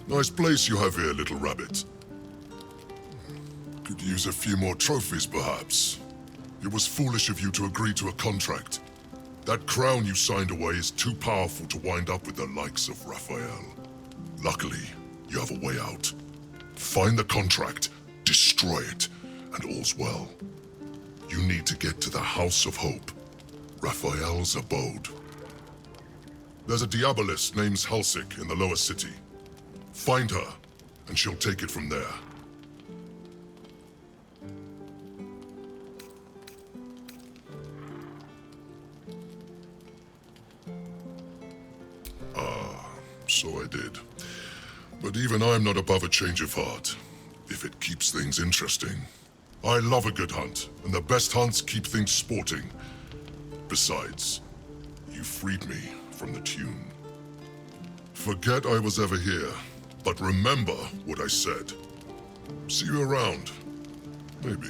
Nice place you have here, little rabbit. Could use a few more trophies, perhaps. It was foolish of you to agree to a contract. That crown you signed away is too powerful to wind up with the likes of Raphael. Luckily, you have a way out. Find the contract, destroy it, and all's well. You need to get to the House of Hope, Raphael's abode. There's a Diabolist named Halsik in the lower city. Find her, and she'll take it from there. So I did. But even I'm not above a change of heart, if it keeps things interesting. I love a good hunt, and the best hunts keep things sporting. Besides, you freed me from the tune. Forget I was ever here, but remember what I said. See you around. Maybe.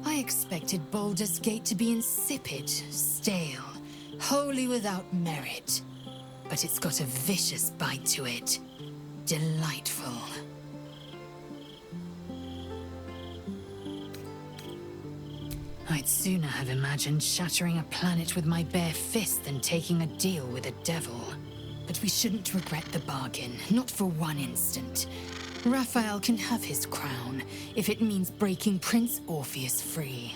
I expected Baldur's Gate to be insipid, stale, wholly without merit. But it's got a vicious bite to it. Delightful. I'd sooner have imagined shattering a planet with my bare fist than taking a deal with a devil. But we shouldn't regret the bargain, not for one instant. Raphael can have his crown, if it means breaking Prince Orpheus free.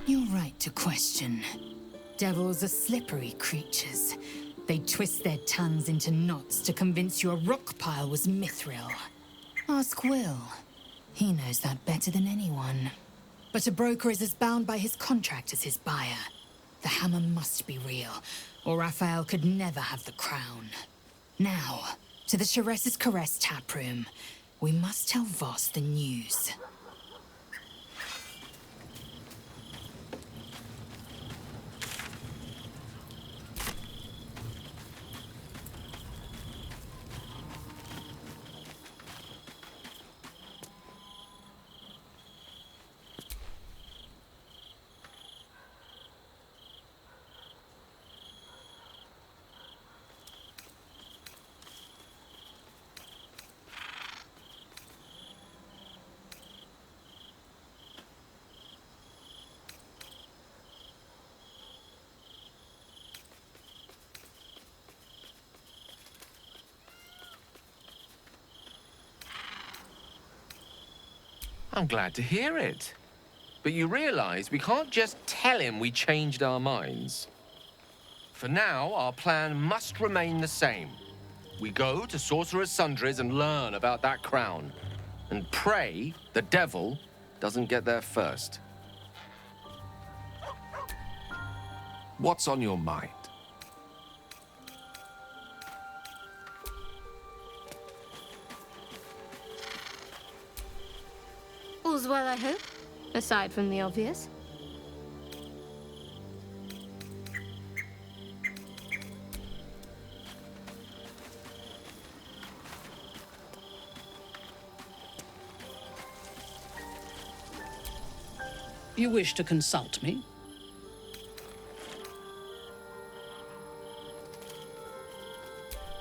You're right to question. Devils are slippery creatures. They twist their tongues into knots to convince you a rock pile was mithril. Ask Will. He knows that better than anyone. But a broker is as bound by his contract as his buyer. The hammer must be real, or Raphael could never have the crown. Now, to the Sharess's Caress taproom. We must tell Voss the news. I'm glad to hear it. But you realize we can't just tell him we changed our minds. For now, our plan must remain the same. We go to Sorcerer's Sundries and learn about that crown. And pray the devil doesn't get there first. What's on your mind? All's well, I hope, aside from the obvious. You wish to consult me?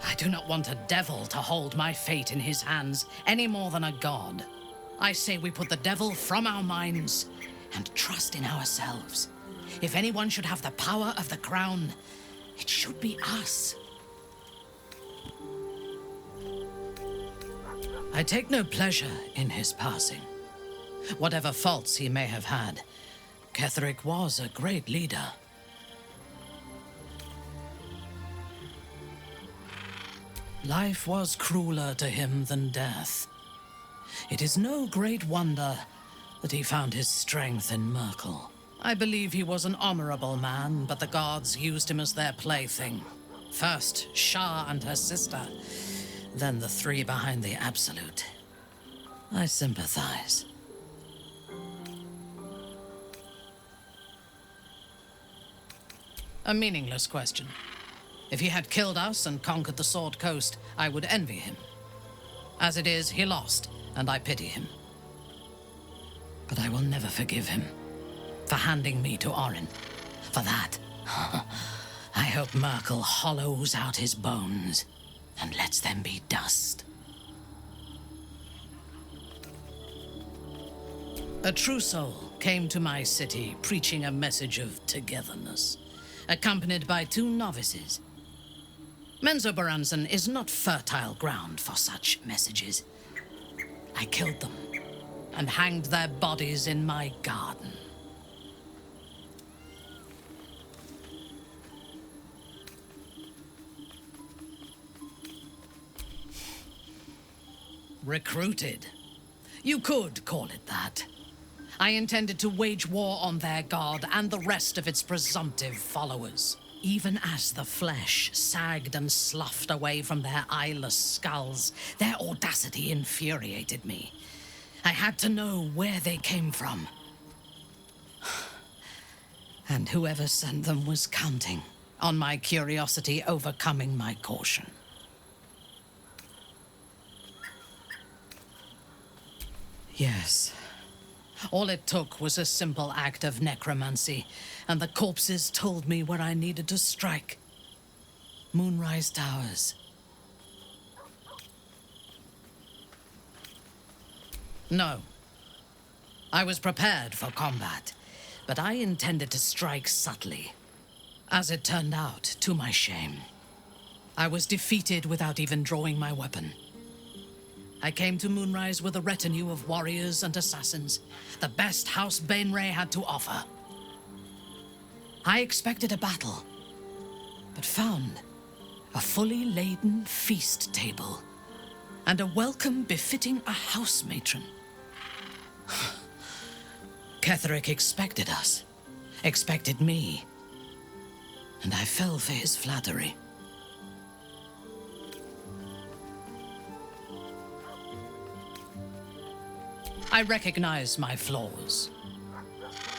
I do not want a devil to hold my fate in his hands any more than a god. I say we put the devil from our minds and trust in ourselves. If anyone should have the power of the crown, it should be us. I take no pleasure in his passing. Whatever faults he may have had, Ketheric was a great leader. Life was crueler to him than death. It is no great wonder that he found his strength in Merkel. I believe he was an honorable man, but the gods used him as their plaything. First, Shah and her sister, then the three behind the Absolute. I sympathize. A meaningless question. If he had killed us and conquered the Sword Coast, I would envy him. As it is, he lost, and I pity him. But I will never forgive him for handing me to Orin. For that, I hope Merkel hollows out his bones and lets them be dust. A true soul came to my city preaching a message of togetherness, accompanied by 2 novices. Menzoberranzan is not fertile ground for such messages. I killed them and hanged their bodies in my garden. Recruited. You could call it that. I intended to wage war on their god and the rest of its presumptive followers. Even as the flesh sagged and sloughed away from their eyeless skulls, their audacity infuriated me. I had to know where they came from. And whoever sent them was counting on my curiosity overcoming my caution. Yes. All it took was a simple act of necromancy, and the corpses told me where I needed to strike. Moonrise Towers. No. I was prepared for combat, but I intended to strike subtly. As it turned out, to my shame, I was defeated without even drawing my weapon. I came to Moonrise with a retinue of warriors and assassins, the best House Bainray had to offer. I expected a battle, but found a fully laden feast table and a welcome befitting a house matron. Ketheric expected us, expected me, and I fell for his flattery. I recognize my flaws.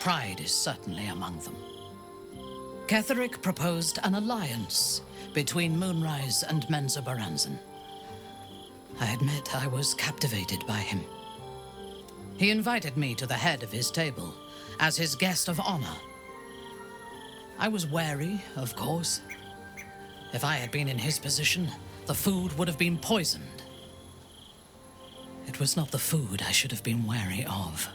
Pride is certainly among them. Ketheric proposed an alliance between Moonrise and Menzoberranzan. I admit I was captivated by him. He invited me to the head of his table as his guest of honor. I was wary, of course. If I had been in his position, the food would have been poisoned. It was not the food I should have been wary of.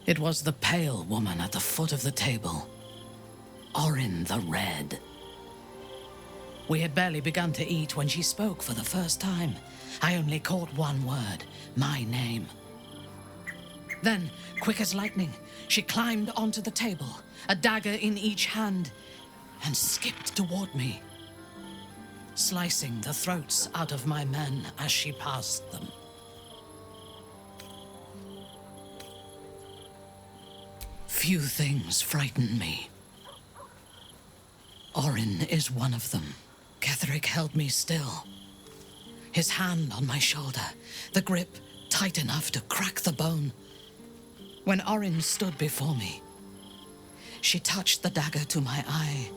It was the pale woman at the foot of the table. Orin the Red. We had barely begun to eat when she spoke for the first time. I only caught one word, my name. Then, quick as lightning, she climbed onto the table, a dagger in each hand, and skipped toward me, slicing the throats out of my men as she passed them. Few things frighten me. Orin is one of them. Ketheric held me still, his hand on my shoulder, the grip tight enough to crack the bone. When Orin stood before me, she touched the dagger to my eye,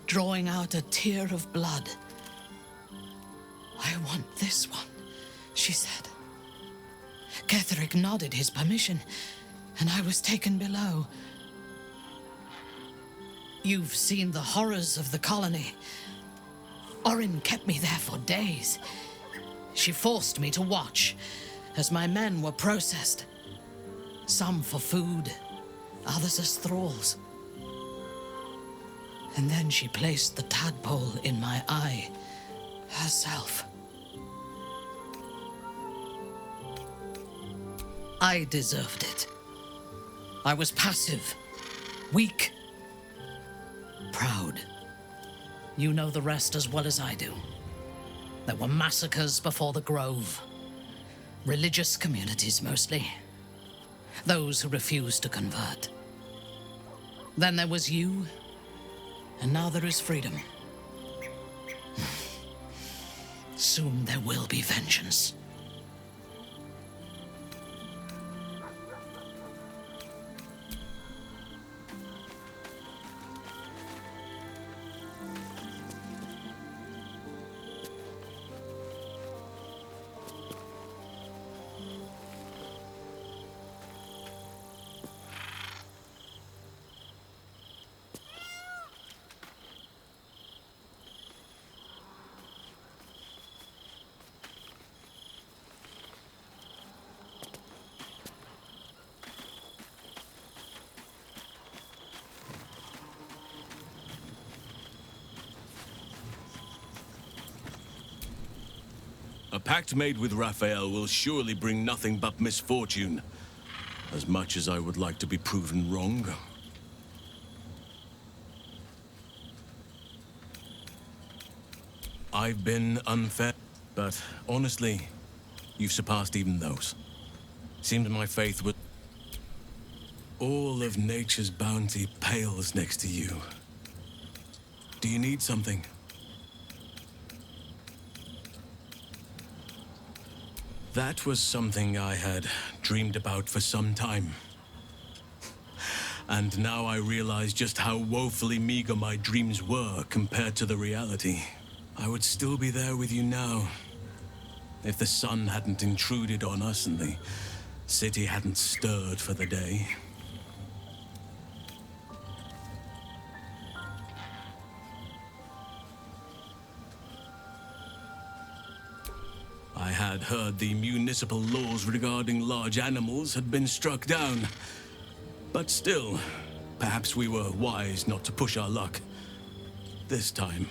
drawing out a tear of blood. "I want this one," she said. Ketheric nodded his permission, and I was taken below. You've seen the horrors of the colony. Orin kept me there for days. She forced me to watch as my men were processed. Some for food, others as thralls. And then she placed the tadpole in my eye herself. I deserved it. I was passive, weak, proud. You know the rest as well as I do. There were massacres before the Grove. Religious communities mostly. Those who refused to convert. Then there was you, and now there is freedom. Soon there will be vengeance. A pact made with Raphael will surely bring nothing but misfortune. As much as I would like to be proven wrong. I've been unfair, but honestly, you've surpassed even those. Seemed my faith was... All of nature's bounty pales next to you. Do you need something? That was something I had dreamed about for some time. And now I realize just how woefully meager my dreams were compared to the reality. I would still be there with you now, if the sun hadn't intruded on us and the city hadn't stirred for the day. I had heard the municipal laws regarding large animals had been struck down. But still, perhaps we were wise not to push our luck. This time.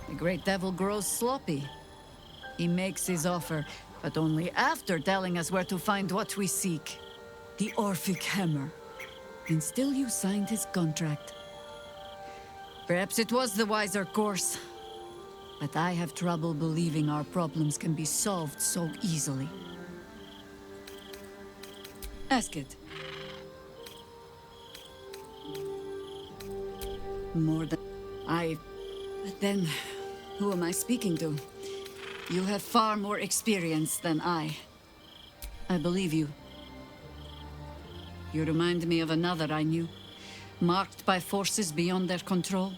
The great devil grows sloppy. He makes his offer, but only after telling us where to find what we seek. The Orphic Hammer. And still you signed his contract. Perhaps it was the wiser course. But I have trouble believing our problems can be solved so easily. Ask it. More than... But then, who am I speaking to? You have far more experience than I. I believe you. You remind me of another I knew, marked by forces beyond their control.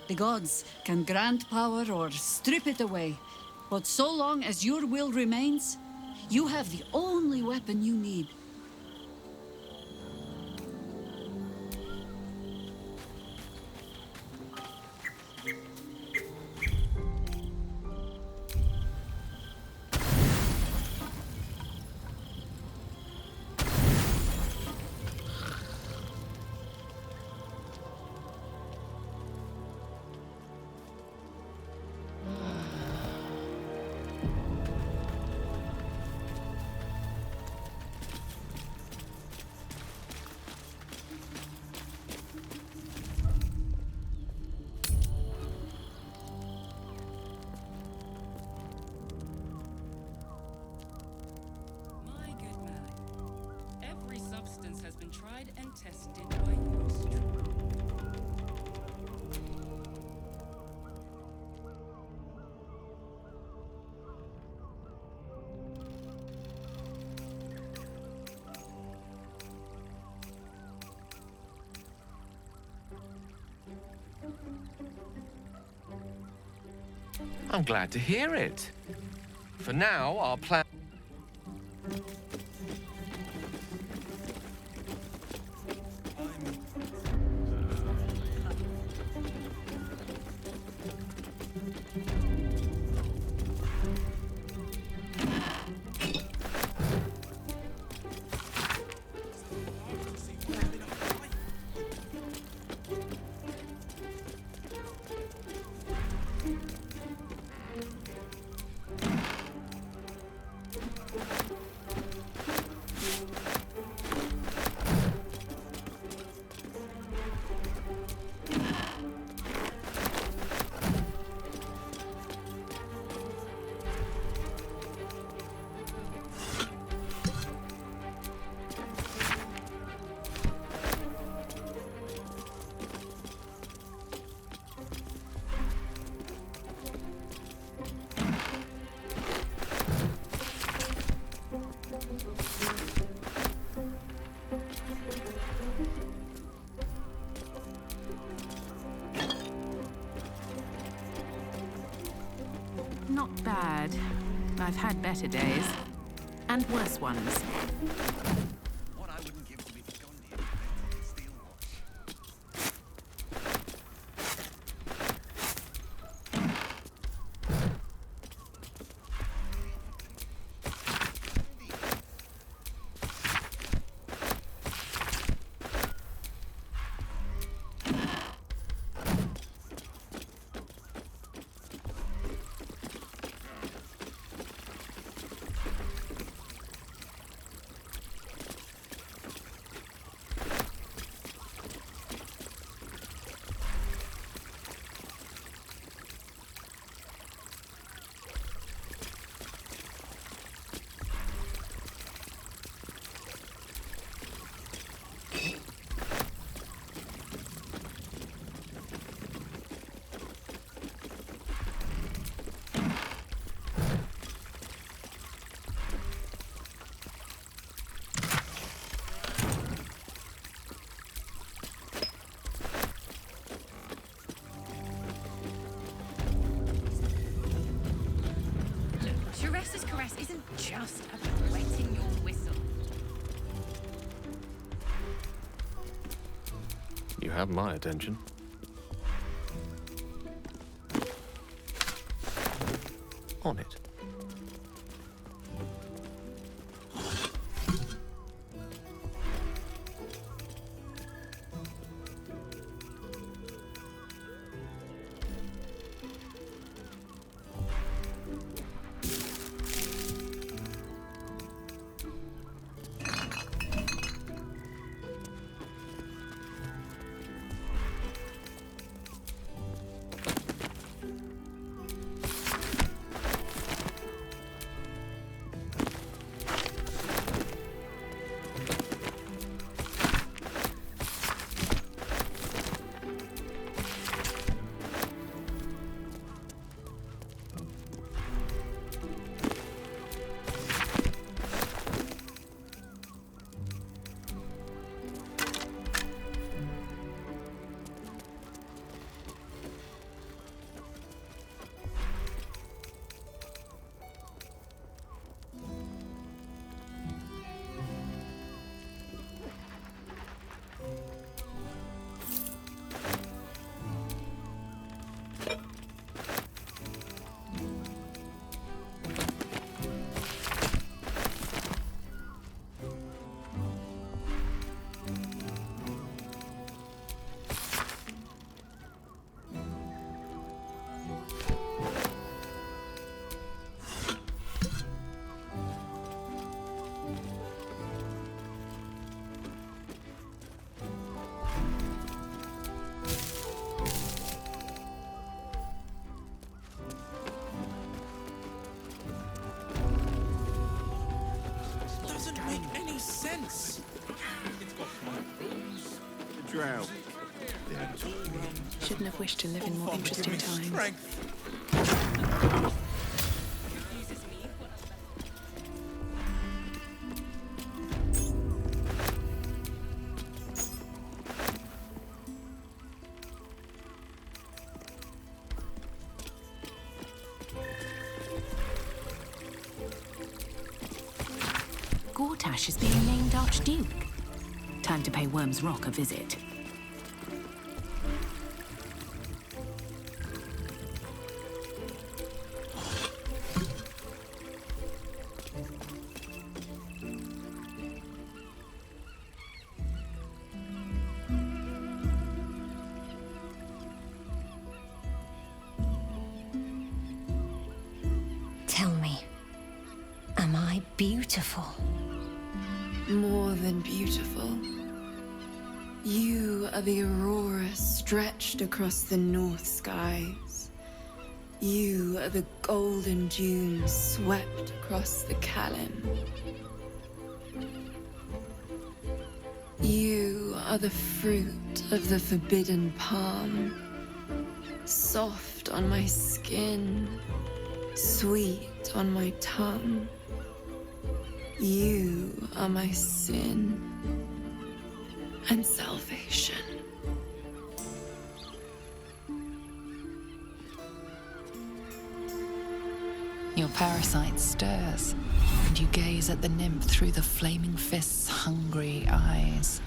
The gods can grant power or strip it away, but so long as your will remains, you have the only weapon you need. My good man, every substance has been tried and tested by your strength. I'm glad to hear it. For now, our plan... Not bad. I've had better days. And worse ones. What I wouldn't give to be Gondian steel watch. just about wetting your whistle. You have my attention. On it. sense. Drow. Shouldn't have wished to live in more interesting times. Gortash is being named Archduke. Time to pay Worm's Rock a visit. Tell me, am I beautiful? More than beautiful. You are the aurora stretched across the north skies. You are the golden dunes swept across the Kalim. You are the fruit of the forbidden palm, soft on my skin, sweet on my tongue. You are my sin and salvation. Your parasite stirs, and you gaze at the nymph through the flaming fist's hungry eyes.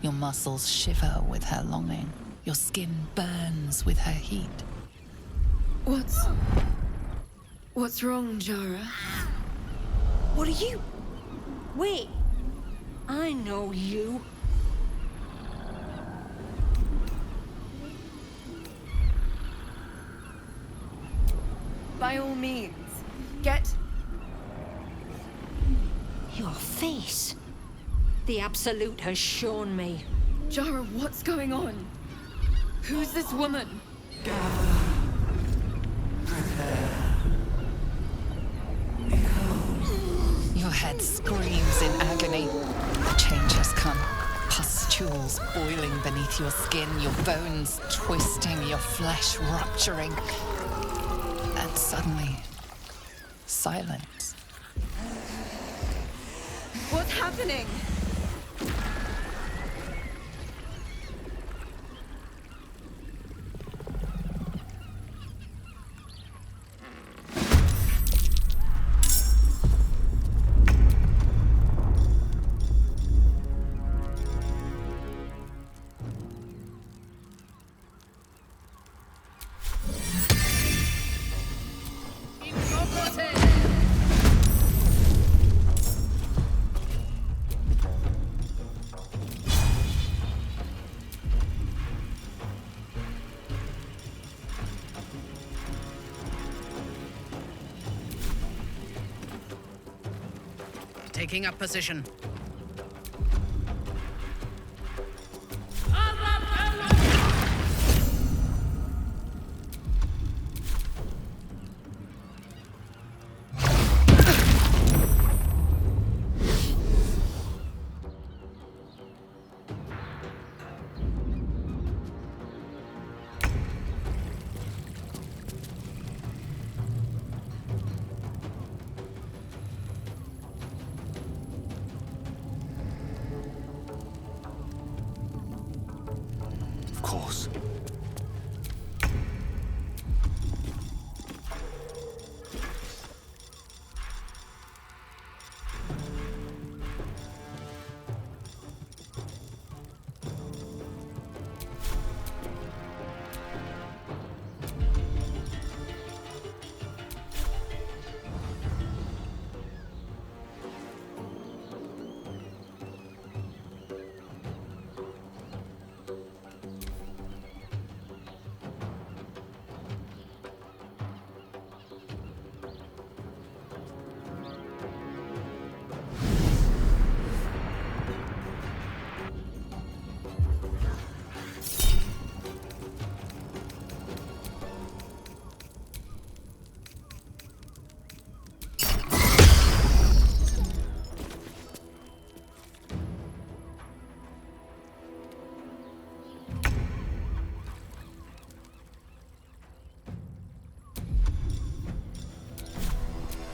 Your muscles shiver with her longing. Your skin burns with her heat. What's wrong, Jara? What are you? Wait, I know you. By all means, get... Your face. The Absolute has shown me. Jara, what's going on? Who's this woman? Your head screams in agony. Change has come. Pustules boiling beneath your skin, your bones twisting, your flesh rupturing. And suddenly, silence. What's happening? Taking up position. Of course.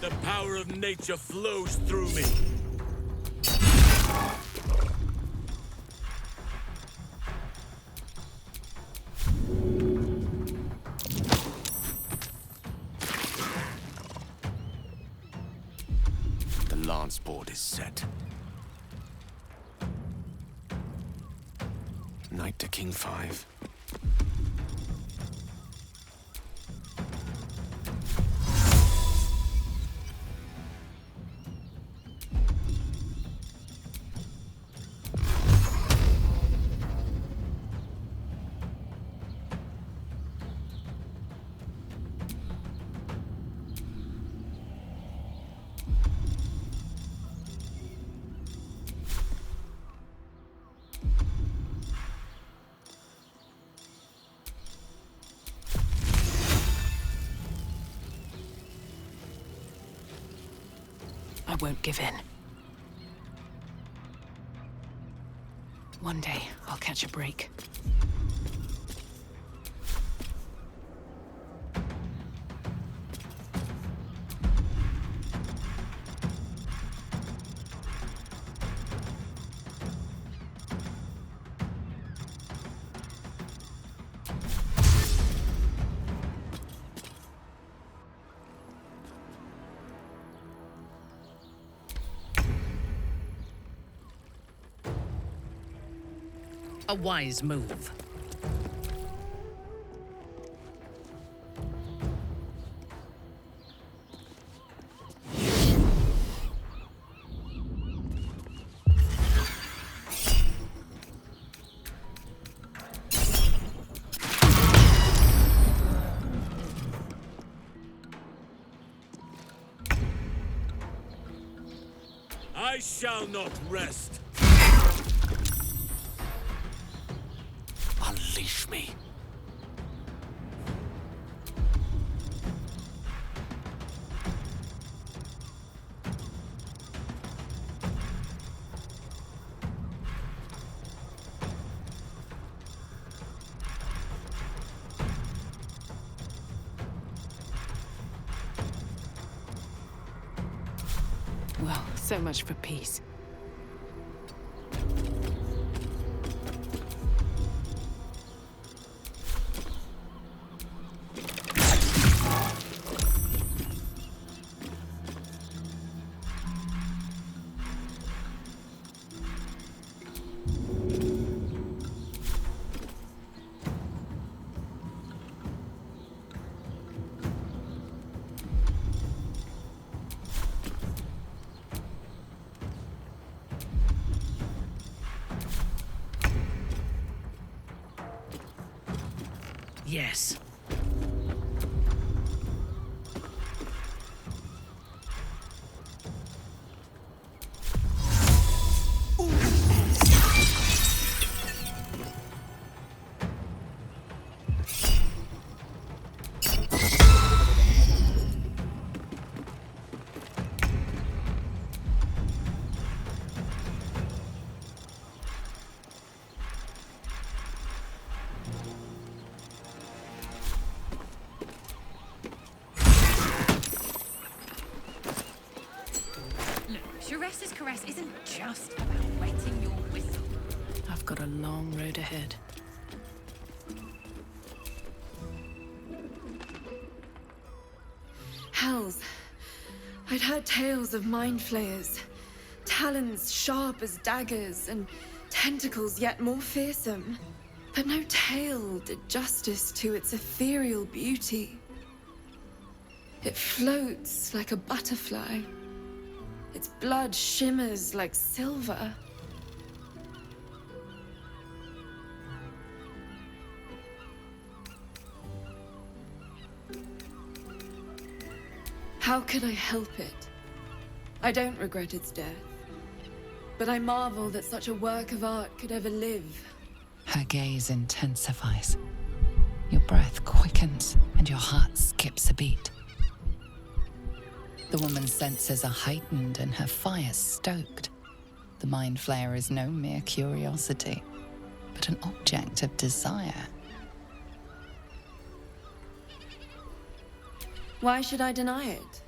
The power of nature flows through me. The lance board is set. Knight to King 5. I won't give in. One day, I'll catch a break. A wise move. I shall not rest. Unleash me. Well, so much for peace. Yes. just about wetting your whistle. I've got a long road ahead. Hells. I'd heard tales of mind flayers. Talons sharp as daggers, and tentacles yet more fearsome. But no tale did justice to its ethereal beauty. It floats like a butterfly. Its blood shimmers like silver. How could I help it? I don't regret its death. But I marvel that such a work of art could ever live. Her gaze intensifies. Your breath quickens and your heart skips a beat. The woman's senses are heightened and her fire stoked. The mind flayer is no mere curiosity, but an object of desire. Why should I deny it?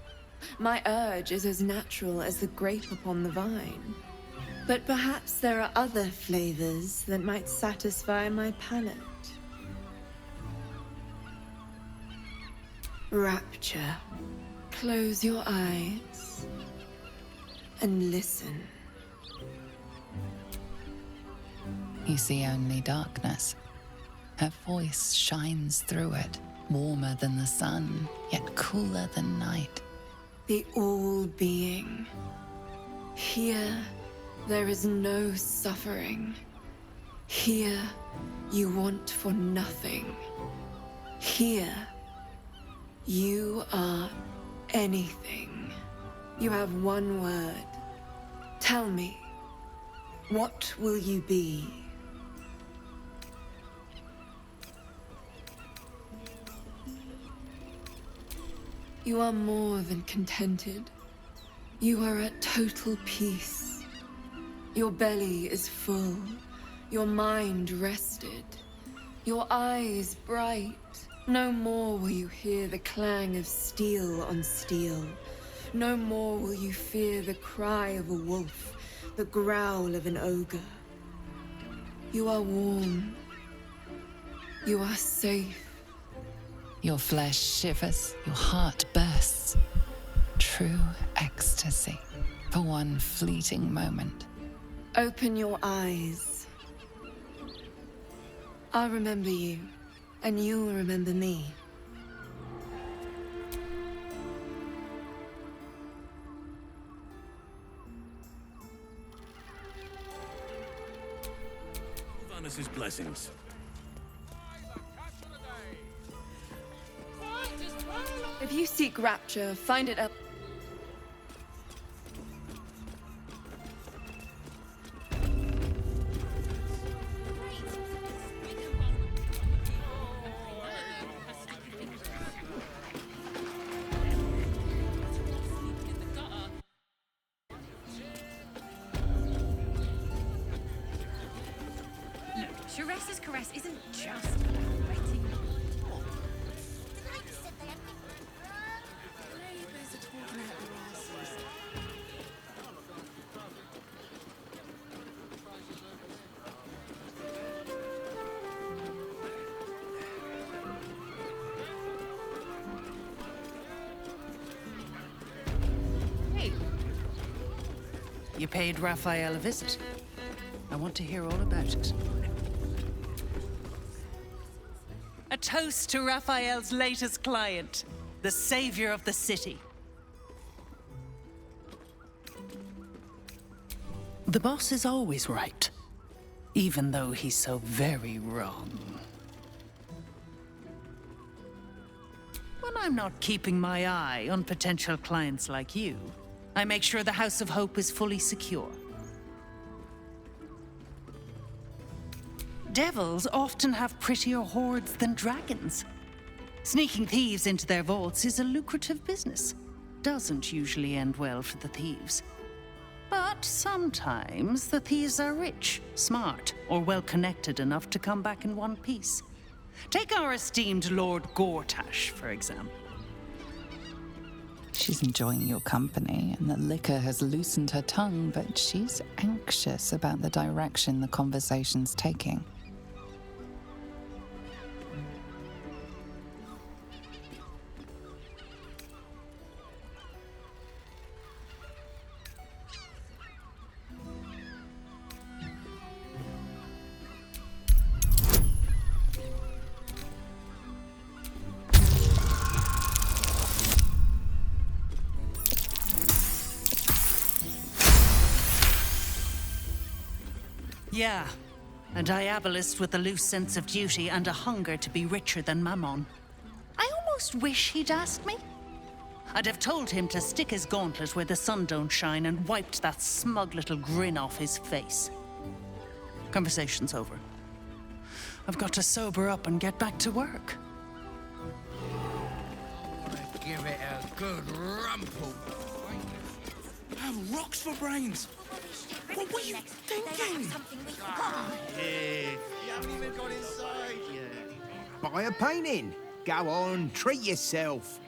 My urge is as natural as the grape upon the vine. But perhaps there are other flavors that might satisfy my palate. Rapture. Close your eyes and listen. You see only darkness. Her voice shines through it, warmer than the sun, yet cooler than night. The all-being. Here, there is no suffering. Here, you want for nothing. Here, you are anything. You have one word. Tell me, what will you be? You are more than contented. You are at total peace. Your belly is full, your mind rested, your eyes bright. No more will you hear the clang of steel on steel. No more will you fear the cry of a wolf, the growl of an ogre. You are warm. You are safe. Your flesh shivers, your heart bursts. True ecstasy for one fleeting moment. Open your eyes. I'll remember you, and you'll remember me. Vanessa's blessings. If you seek rapture, find it up. Sharessa's caress isn't just about wetting your top. Neighbors are talking out their asses. Hey. You paid Raphael a visit. I want to hear all about it. A toast to Raphael's latest client, the savior of the city. The boss is always right, even though he's so very wrong. When I'm not keeping my eye on potential clients like you, I make sure the House of Hope is fully secure. Devils often have prettier hordes than dragons. Sneaking thieves into their vaults is a lucrative business. Doesn't usually end well for the thieves. But sometimes the thieves are rich, smart, or well-connected enough to come back in one piece. Take our esteemed Lord Gortash, for example. She's enjoying your company, and the liquor has loosened her tongue, but she's anxious about the direction the conversation's taking. Yeah, a diabolist with a loose sense of duty and a hunger to be richer than Mammon. I almost wish he'd asked me. I'd have told him to stick his gauntlet where the sun don't shine and wiped that smug little grin off his face. Conversation's over. I've got to sober up and get back to work. Give it a good rumple. Rocks for brains. What were you thinking? You haven't even got inside yet. Buy a painting. Go on, treat yourself.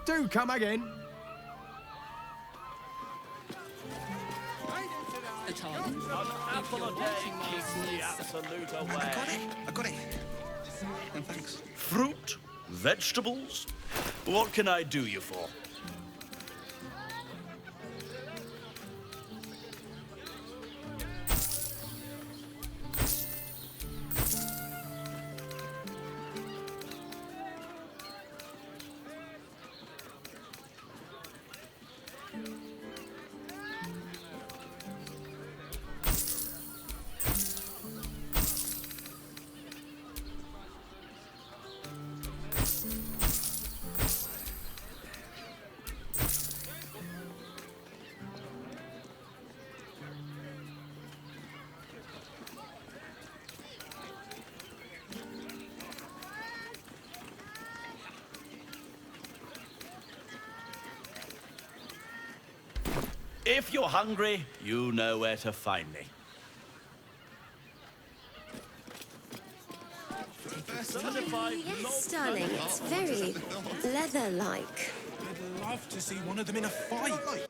Do come again. Apple a day keeps the absolute away. I got it. Thanks. Fruit? Vegetables? What can I do you for? If you're hungry, you know where to find me. Yes, darling, it's very leather-like. I'd love to see one of them in a fight.